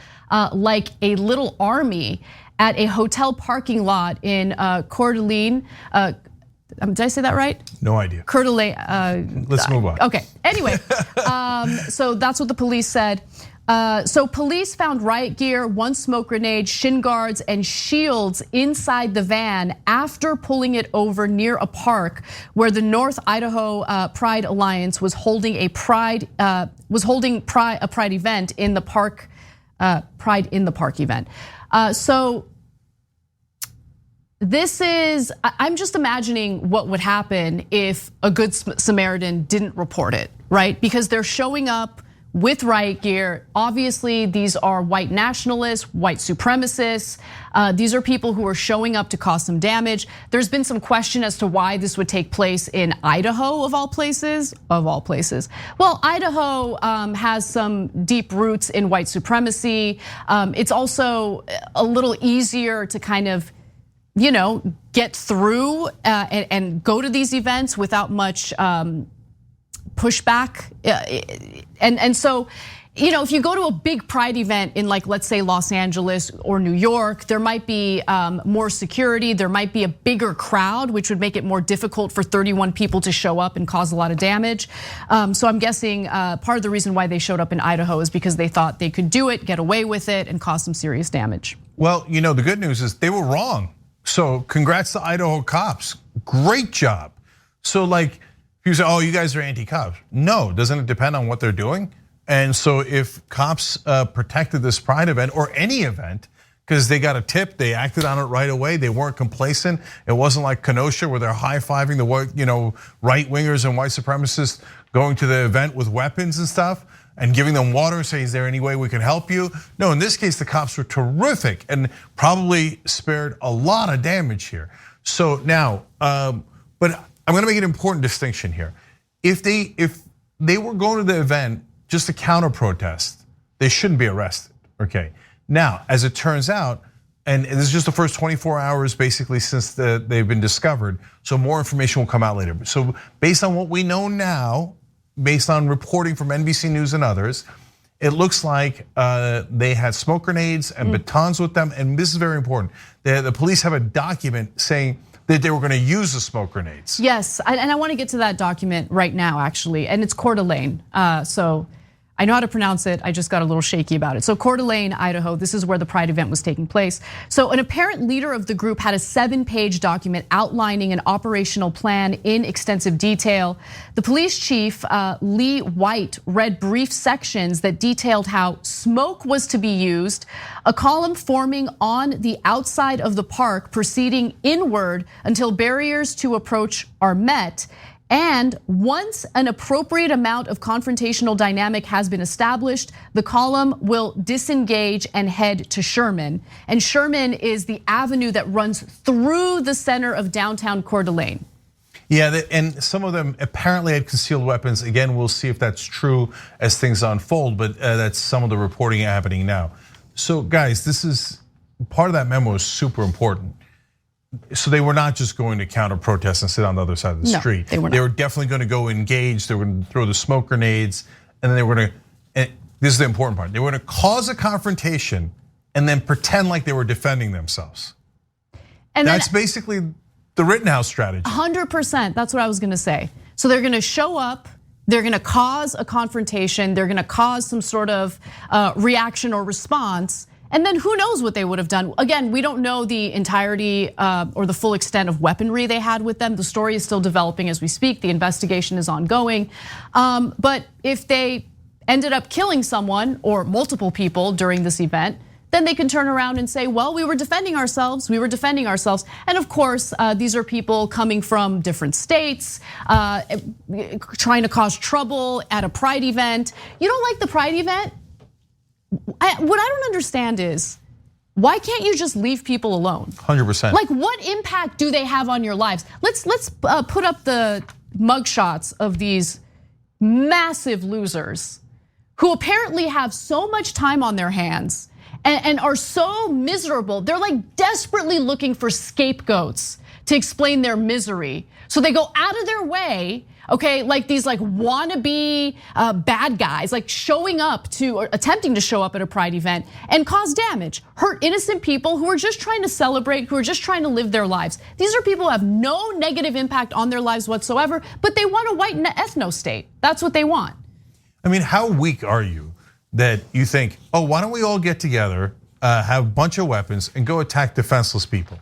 like a little army at a hotel parking lot in Coeur d'Alene. Did I say that right? No idea. Coeur d'Alene. Let's move on. Okay, anyway, so that's what the police said. So police found riot gear, 1 smoke grenade, shin guards, and shields inside the van after pulling it over near a park where the North Idaho Pride Alliance was holding a pride event in the park, Pride in the Park event. So this is, I'm just imagining what would happen if a Good Samaritan didn't report it, right? Because they're showing up with riot gear. Obviously, these are white nationalists, white supremacists. These are people who are showing up to cause some damage. There's been some question as to why this would take place in Idaho, of all places. Well, Idaho has some deep roots in white supremacy. It's also a little easier to kind of, get through and go to these events without much pushback. And so, if you go to a big pride event in, like, let's say Los Angeles or New York, there might be more security, there might be a bigger crowd, which would make it more difficult for 31 people to show up and cause a lot of damage. So I'm guessing part of the reason why they showed up in Idaho is because they thought they could do it, get away with it, and cause some serious damage. Well, the good news is they were wrong. So congrats to Idaho cops, great job. So like, you say, oh, you guys are anti-cops. No, doesn't it depend on what they're doing? And so if cops protected this pride event or any event, because they got a tip, they acted on it right away, they weren't complacent. It wasn't like Kenosha where they're high-fiving the right-wingers and white supremacists going to the event with weapons and stuff and giving them water, saying, is there any way we can help you? No, in this case, the cops were terrific and probably spared a lot of damage here. So now, but I'm gonna make an important distinction here. If they were going to the event just to counter protest, they shouldn't be arrested, okay? Now, as it turns out, and this is just the first 24 hours basically since they've been discovered, so more information will come out later. So based on what we know now, based on reporting from NBC News and others, it looks like they had smoke grenades and batons with them, and this is very important. The police have a document saying that they were going to use the smoke grenades. Yes, and I want to get to that document right now, actually, and it's Coeur d'Alene. So I know how to pronounce it, I just got a little shaky about it. So Coeur d'Alene, Idaho, this is where the Pride event was taking place. So an apparent leader of the group had a 7-page document outlining an operational plan in extensive detail. The police chief, Lee White, read brief sections that detailed how smoke was to be used, a column forming on the outside of the park proceeding inward until barriers to approach are met. And once an appropriate amount of confrontational dynamic has been established, the column will disengage and head to Sherman. And Sherman is the avenue that runs through the center of downtown Coeur d'Alene. Yeah, and some of them apparently had concealed weapons. Again, we'll see if that's true as things unfold, but that's some of the reporting happening now. So guys, this is, part of that memo is super important. So they were not just going to counter protest and sit on the other side of the street. They were not. They were definitely going to go engage. They were going to throw the smoke grenades, and then they were going to, and this is the important part, they were going to cause a confrontation and then pretend like they were defending themselves. And that's basically the Rittenhouse strategy. 100%, that's what I was going to say. So they're going to show up, they're going to cause a confrontation, they're going to cause some sort of reaction or response. And then who knows what they would have done. Again, we don't know the entirety or the full extent of weaponry they had with them. The story is still developing as we speak. The investigation is ongoing. But if they ended up killing someone or multiple people during this event, then they can turn around and say, well, we were defending ourselves, we were defending ourselves. And of course, these are people coming from different states, trying to cause trouble at a pride event. You don't like the pride event? What I don't understand is, why can't you just leave people alone? 100%. Like, what impact do they have on your lives? Let's put up the mugshots of these massive losers who apparently have so much time on their hands and are so miserable. They're like desperately looking for scapegoats to explain their misery. So they go out of their way, okay, like these like wannabe bad guys, like showing up to or attempting to show up at a pride event and cause damage, hurt innocent people who are just trying to celebrate, who are just trying to live their lives. These are people who have no negative impact on their lives whatsoever, but they want a white ethno state. That's what they want. I mean, how weak are you that you think, oh, why don't we all get together, have a bunch of weapons and go attack defenseless people?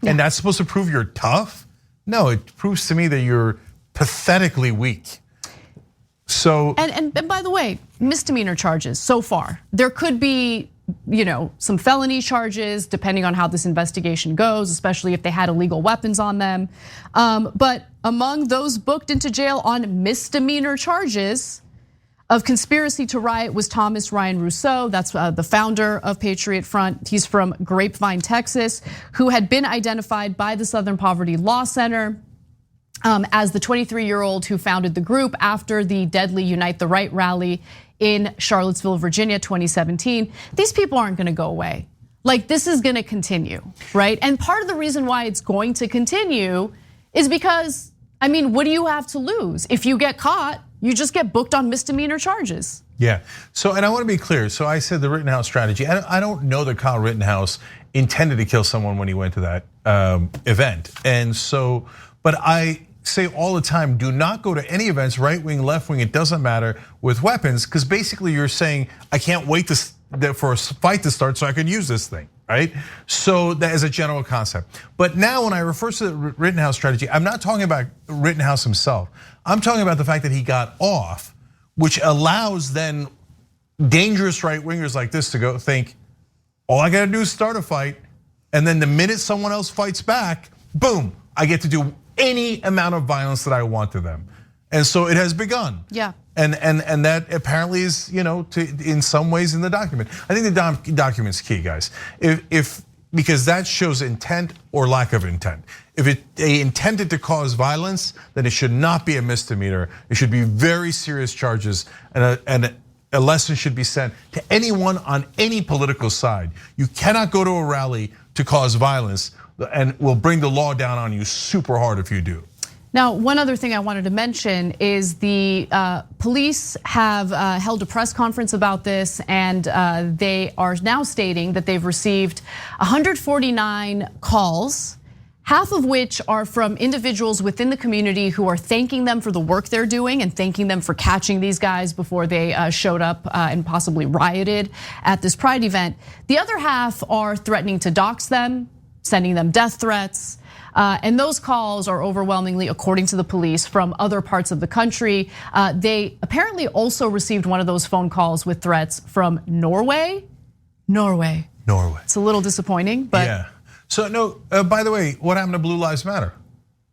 Yeah. And that's supposed to prove you're tough? No, it proves to me that you're pathetically weak. So and by the way, misdemeanor charges so far. There could be, some felony charges depending on how this investigation goes, especially if they had illegal weapons on them. But among those booked into jail on misdemeanor charges of conspiracy to riot was Thomas Ryan Rousseau. That's the founder of Patriot Front. He's from Grapevine, Texas, who had been identified by the Southern Poverty Law Center as the 23-year-old who founded the group after the deadly Unite the Right rally in Charlottesville, Virginia, 2017. These people aren't gonna go away. Like, this is gonna continue, right? And part of the reason why it's going to continue is because, what do you have to lose? If you get caught, you just get booked on misdemeanor charges. Yeah, so, and I wanna be clear. So I said the Rittenhouse strategy. I don't know that Kyle Rittenhouse intended to kill someone when he went to that event. And so, but I say all the time, do not go to any events, right wing, left wing, it doesn't matter, with weapons, because basically you're saying, I can't wait for a fight to start so I can use this thing, right? So that is a general concept. But now when I refer to the Rittenhouse strategy, I'm not talking about Rittenhouse himself. I'm talking about the fact that he got off, which allows then dangerous right wingers like this to go think, all I gotta do is start a fight, and then the minute someone else fights back, boom, I get to do any amount of violence that I want to them. And so it has begun. Yeah. And that apparently is, in some ways in the document. I think the document's key, guys. Because that shows intent or lack of intent. If they intended to cause violence, then it should not be a misdemeanor. It should be very serious charges, and a lesson should be sent to anyone on any political side. You cannot go to a rally to cause violence, and we'll bring the law down on you super hard if you do. Now, one other thing I wanted to mention is the police have held a press conference about this, and they are now stating that they've received 149 calls, half of which are from individuals within the community who are thanking them for the work they're doing and thanking them for catching these guys before they showed up and possibly rioted at this Pride event. The other half are threatening to dox them, sending them death threats. And those calls are overwhelmingly, according to the police, from other parts of the country. They apparently also received one of those phone calls with threats from Norway. Norway. It's a little disappointing, but. Yeah. So no, by the way, what happened to Blue Lives Matter?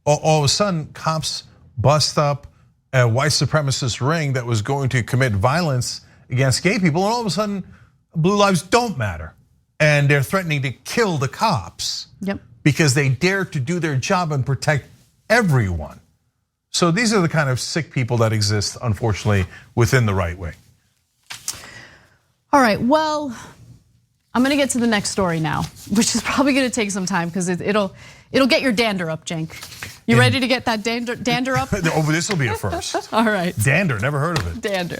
All of a sudden, cops bust up a white supremacist ring that was going to commit violence against gay people, and all of a sudden, Blue Lives don't matter. And they're threatening to kill the cops. Yep. Because they dare to do their job and protect everyone. So these are the kind of sick people that exist, unfortunately, within the right wing. All right, well, I'm gonna get to the next story now, which is probably gonna take some time because it'll get your dander up, Cenk. You ready to get that dander up? Oh, this will be a first. All right. Dander, never heard of it. Dander.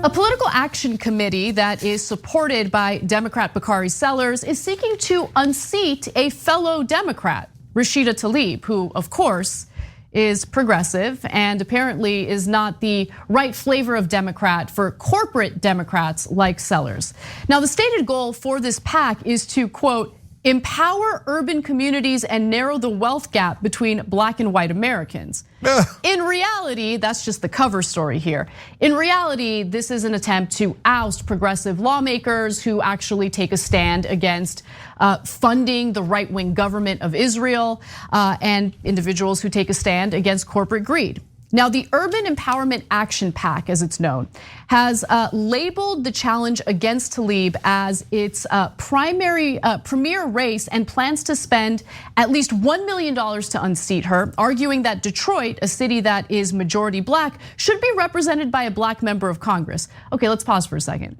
A political action committee that is supported by Democrat Bakari Sellers is seeking to unseat a fellow Democrat, Rashida Tlaib, who, of course, is progressive and apparently is not the right flavor of Democrat for corporate Democrats like Sellers. Now, the stated goal for this PAC is to, quote, empower urban communities and narrow the wealth gap between Black and white Americans. In reality, that's just the cover story here. In reality, this is an attempt to oust progressive lawmakers who actually take a stand against funding the right-wing government of Israel and individuals who take a stand against corporate greed. Now, the Urban Empowerment Action PAC, as it's known, has labeled the challenge against Tlaib as its premier race and plans to spend at least $1 million to unseat her, arguing that Detroit, a city that is majority Black, should be represented by a Black member of Congress. Okay, let's pause for a second.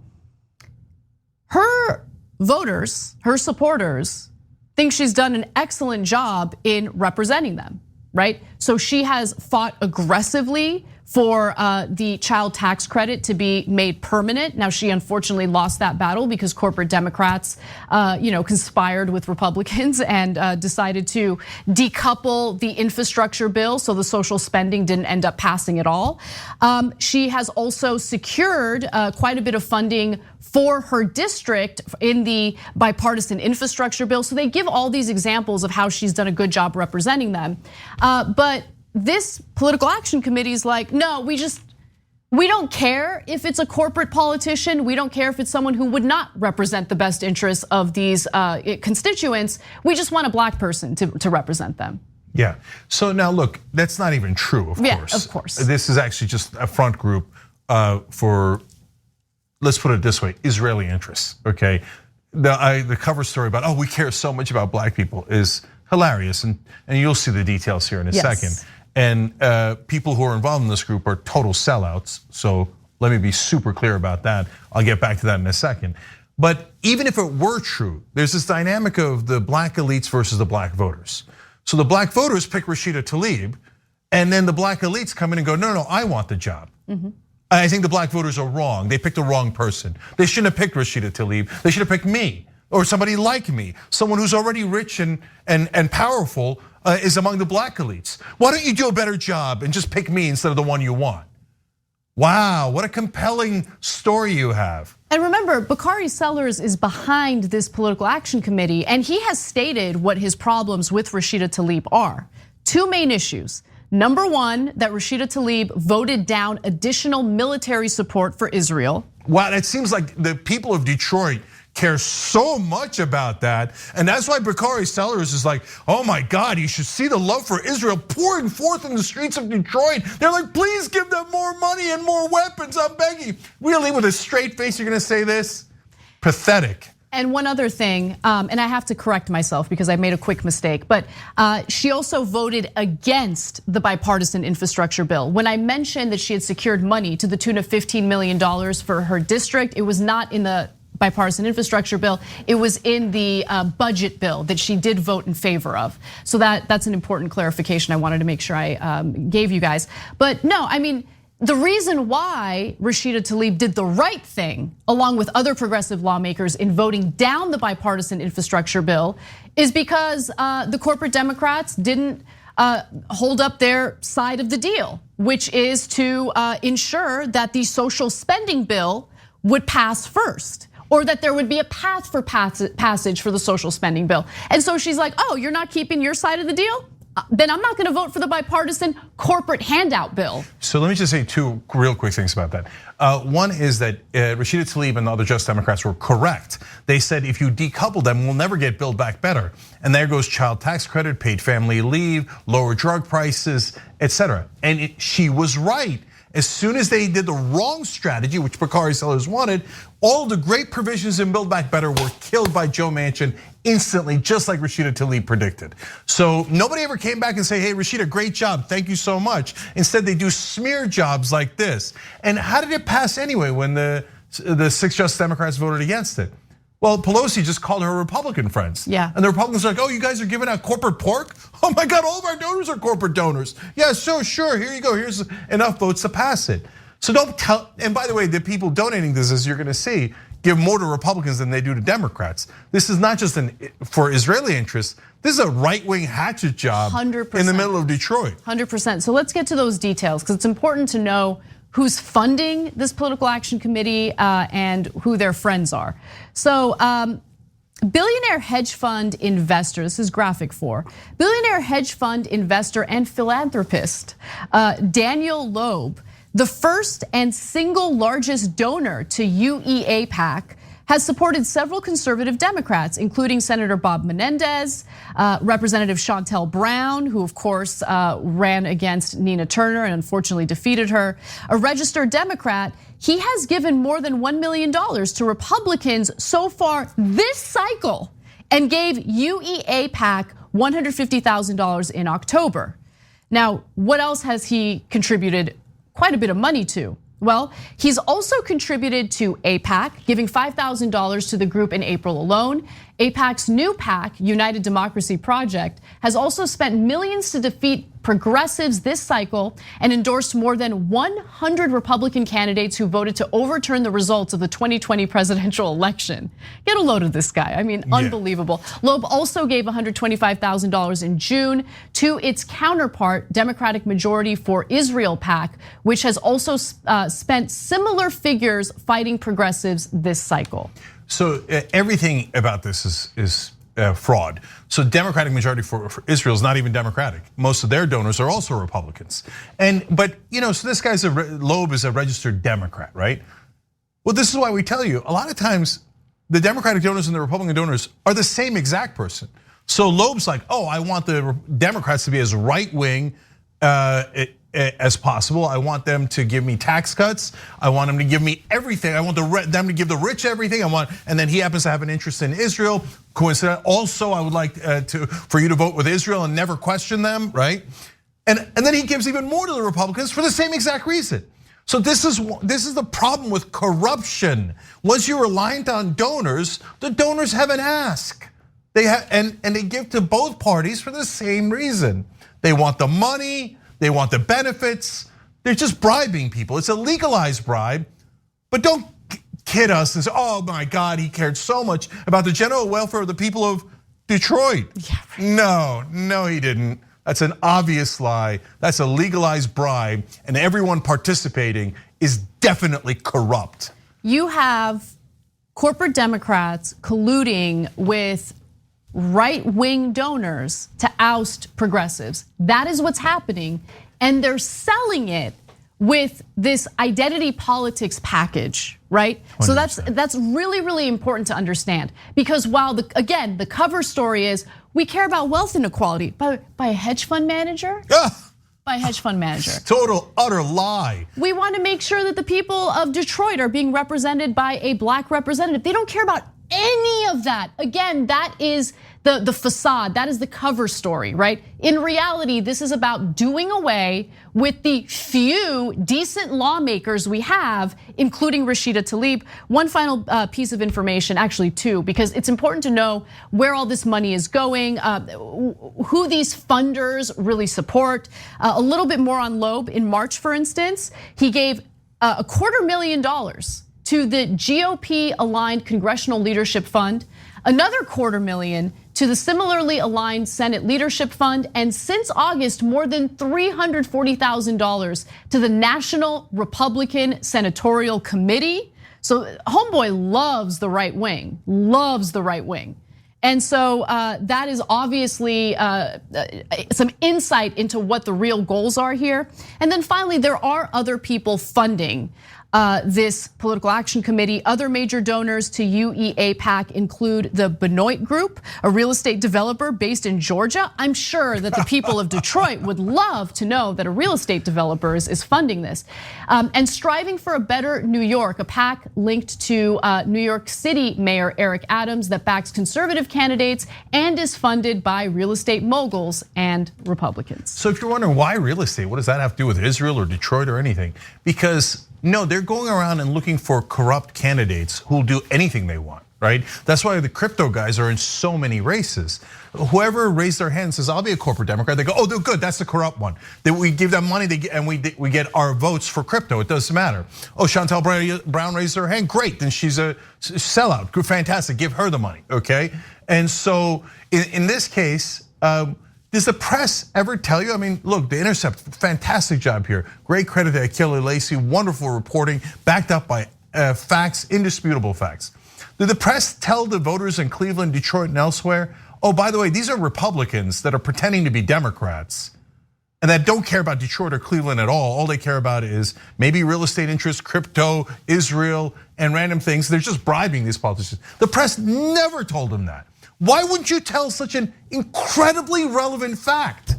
Her voters, her supporters, think she's done an excellent job in representing them. Right? So she has fought aggressively for the child tax credit to be made permanent. Now, she unfortunately lost that battle because corporate Democrats conspired with Republicans and decided to decouple the infrastructure bill, so the social spending didn't end up passing at all. She has also secured quite a bit of funding for her district in the bipartisan infrastructure bill. So they give all these examples of how she's done a good job representing them. But this political action committee is like, no, we don't care if it's a corporate politician. We don't care if it's someone who would not represent the best interests of these constituents. We just want a Black person to represent them. Yeah, so now look, that's not even true, of course. Yeah, of course. This is actually just a front group for, let's put it this way, Israeli interests, okay? The cover story about, we care so much about Black people is hilarious, and you'll see the details here in a second. And people who are involved in this group are total sellouts, so let me be super clear about that. I'll get back to that in a second. But even if it were true, there's this dynamic of the Black elites versus the Black voters. So the Black voters pick Rashida Tlaib, and then the Black elites come in and go, no, I want the job. I think the Black voters are wrong. They picked the wrong person. They shouldn't have picked Rashida Tlaib. They should have picked me or somebody like me, someone who's already rich and powerful is among the Black elites. Why don't you do a better job and just pick me instead of the one you want? Wow, what a compelling story you have. And remember, Bakari Sellers is behind this political action committee, and he has stated what his problems with Rashida Tlaib are. Two main issues. Number one, that Rashida Tlaib voted down additional military support for Israel. Wow, it seems like the people of Detroit care so much about that. And that's why Bakari Sellers is like, oh my God, you should see the love for Israel pouring forth in the streets of Detroit. They're like, please give them more money and more weapons, I'm begging. Really, with a straight face, you're gonna say this? Pathetic. And one other thing, and I have to correct myself because I made a quick mistake, but she also voted against the bipartisan infrastructure bill. When I mentioned that she had secured money to the tune of $15 million for her district, it was not in the bipartisan infrastructure bill, it was in the budget bill that she did vote in favor of. So that's an important clarification I wanted to make sure I gave you guys. But no, I mean, the reason why Rashida Tlaib did the right thing, along with other progressive lawmakers in voting down the bipartisan infrastructure bill, is because the corporate Democrats didn't hold up their side of the deal, which is to ensure that the social spending bill would pass first, or that there would be a path for passage for the social spending bill. And so she's like, you're not keeping your side of the deal? Then I'm not gonna vote for the bipartisan corporate handout bill. So let me just say two real quick things about that. One is that Rashida Tlaib and the other Just Democrats were correct. They said if you decouple them, we'll never get Build Back Better. And there goes child tax credit, paid family leave, lower drug prices, etc. And she was right. As soon as they did the wrong strategy, which Bakari Sellers wanted, all the great provisions in Build Back Better were killed by Joe Manchin instantly, just like Rashida Tlaib predicted. So nobody ever came back and say, hey, Rashida, great job, thank you so much. Instead, they do smear jobs like this. And how did it pass anyway when the 6 Just Democrats voted against it? Well, Pelosi just called her Republican friends. Yeah. And the Republicans are like, you guys are giving out corporate pork? Oh my God, all of our donors are corporate donors. Yeah, so sure, here you go, here's enough votes to pass it. So don't tell, and by the way, the people donating this, as you're gonna see, give more to Republicans than they do to Democrats. This is not just for Israeli interests. This is a right-wing hatchet job 100%. In the middle of Detroit. 100%. So let's get to those details because it's important to know who's funding this political action committee and who their friends are. So billionaire hedge fund investor, this is graphic 4, billionaire hedge fund investor and philanthropist Daniel Loeb, the first and single largest donor to UEA-PAC, has supported several conservative Democrats, including Senator Bob Menendez, Representative Shontel Brown, who of course ran against Nina Turner and unfortunately defeated her, a registered Democrat. He has given more than $1 million to Republicans so far this cycle and gave UEA-PAC $150,000 in October. Now, what else has he contributed quite a bit of money to? Well, he's also contributed to AIPAC, giving $5,000 to the group in April alone. AIPAC's new PAC, United Democracy Project, has also spent millions to defeat progressives this cycle and endorsed more than 100 Republican candidates who voted to overturn the results of the 2020 presidential election. Get a load of this guy. I mean, unbelievable. Loeb also gave $125,000 in June to its counterpart, Democratic Majority for Israel PAC, which has also spent similar figures fighting progressives this cycle. So everything about this is fraud. So Democratic Majority for Israel is not even Democratic. Most of their donors are also Republicans. But so this guy's Loeb is a registered Democrat, right? Well, this is why we tell you, a lot of times the Democratic donors and the Republican donors are the same exact person. So Loeb's like, oh, I want the Democrats to be as right-wing as possible. I want them to give me tax cuts. I want them to give me everything. I want them to give the rich everything. And then he happens to have an interest in Israel. Coincident. Also, I would like for you to vote with Israel and never question them, right? And then he gives even more to the Republicans for the same exact reason. So this is the problem with corruption. Once you're reliant on donors, the donors have an ask. They have and they give to both parties for the same reason. They want the money. They want the benefits. They're just bribing people. It's a legalized bribe, but don't kid us and say, oh my God, he cared so much about the general welfare of the people of Detroit. Yeah, right. No, he didn't. That's an obvious lie. That's a legalized bribe, and everyone participating is definitely corrupt. You have corporate Democrats colluding with right-wing donors to oust progressives. That is what's happening, and they're selling it with this identity politics package, right? 100%. So that's really, really important to understand, because while the cover story is we care about wealth inequality by a hedge fund manager. By a hedge fund manager. Total, utter lie. We want to make sure that the people of Detroit are being represented by a black representative. They don't care about any of that. Again, that is the facade, that is the cover story, right? In reality, this is about doing away with the few decent lawmakers we have, including Rashida Tlaib. One final piece of information, actually two, because it's important to know where all this money is going, who these funders really support. A little bit more on Loeb. In March, for instance, he gave $250,000 to the GOP-aligned Congressional Leadership Fund, another $250,000 to the similarly aligned Senate Leadership Fund, and since August, more than $340,000 to the National Republican Senatorial Committee. So homeboy loves the right wing, And so that is obviously some insight into what the real goals are here. And then finally, there are other people funding this political action committee. Other major donors to UEA-PAC include the Benoit Group, a real estate developer based in Georgia. I'm sure that the people of Detroit would love to know that a real estate developer is funding this. And Striving for a Better New York, a PAC linked to New York City Mayor Eric Adams that backs conservative candidates and is funded by real estate moguls and Republicans. So if you're wondering why real estate, what does that have to do with Israel or Detroit or anything? Because no, they're going around and looking for corrupt candidates who'll do anything they want. right? That's why the crypto guys are in so many races. Whoever raised their hand and says, I'll be a corporate Democrat, they go, oh, they're good, that's the corrupt one. Then we give them money and we get our votes for crypto, it doesn't matter. Oh, Chantel Brown raised her hand, great, then she's a sellout, good, fantastic, give her the money, okay? And so in this case, does the press ever tell you? I mean, look, The Intercept, fantastic job here. Great credit to Achille Lacy, wonderful reporting, backed up by facts, indisputable facts. Did the press tell the voters in Cleveland, Detroit, and elsewhere, oh, by the way, these are Republicans that are pretending to be Democrats and that don't care about Detroit or Cleveland at all. All they care about is maybe real estate interests, crypto, Israel, and random things. They're just bribing these politicians. The press never told them that. Why wouldn't you tell such an incredibly relevant fact?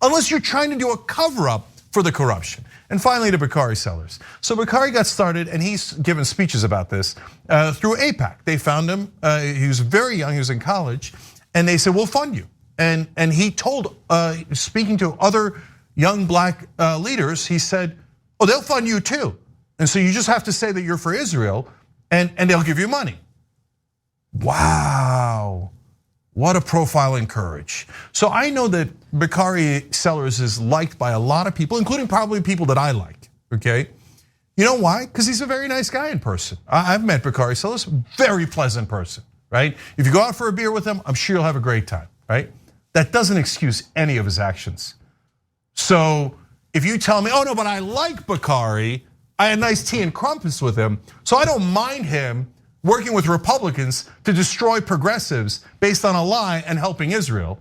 Unless you're trying to do a cover up for the corruption. And finally to Bakari Sellers. So Bakari got started, and he's given speeches about this through AIPAC. They found him, he was very young, he was in college, and they said, we'll fund you. And he told, speaking to other young black leaders, he said, oh, they'll fund you too. And so you just have to say that you're for Israel, and they'll give you money. Wow. What a profile in courage. So I know that Bakari Sellers is liked by a lot of people, including probably people that I like, okay? You know why? Because he's a very nice guy in person. I've met Bakari Sellers, very pleasant person, right? If you go out for a beer with him, I'm sure you'll have a great time, right? That doesn't excuse any of his actions. So if you tell me, oh no, but I like Bakari, I had nice tea and crumpets with him, so I don't mind him working with Republicans to destroy progressives based on a lie and helping Israel.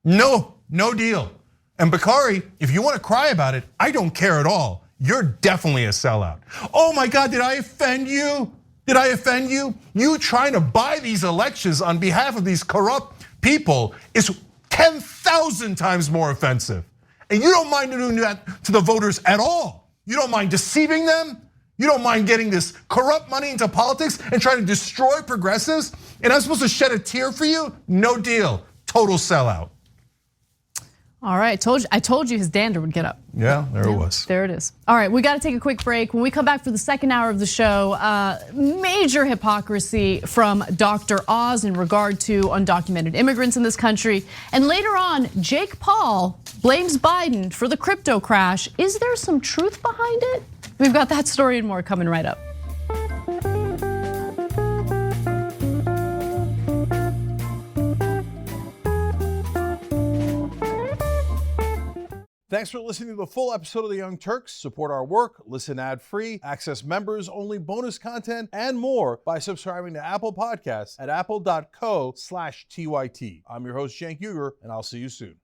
No deal. And Bakari, if you want to cry about it, I don't care at all. You're definitely a sellout. Oh my God, did I offend you? Did I offend you? You trying to buy these elections on behalf of these corrupt people is 10,000 times more offensive. And you don't mind doing that to the voters at all. You don't mind deceiving them. You don't mind getting this corrupt money into politics and trying to destroy progressives? And I'm supposed to shed a tear for you? No deal, total sellout. All right, I told you his dander would get up. Yeah, there it was. There it is. All right, we got to take a quick break. When we come back for the second hour of the show, major hypocrisy from Dr. Oz in regard to undocumented immigrants in this country. And later on, Jake Paul blames Biden for the crypto crash. Is there some truth behind it? We've got that story and more coming right up. Thanks for listening to the full episode of The Young Turks. Support our work, listen ad-free, access members-only bonus content, and more by subscribing to Apple Podcasts at apple.co/TYT. I'm your host, Cenk, and I'll see you soon.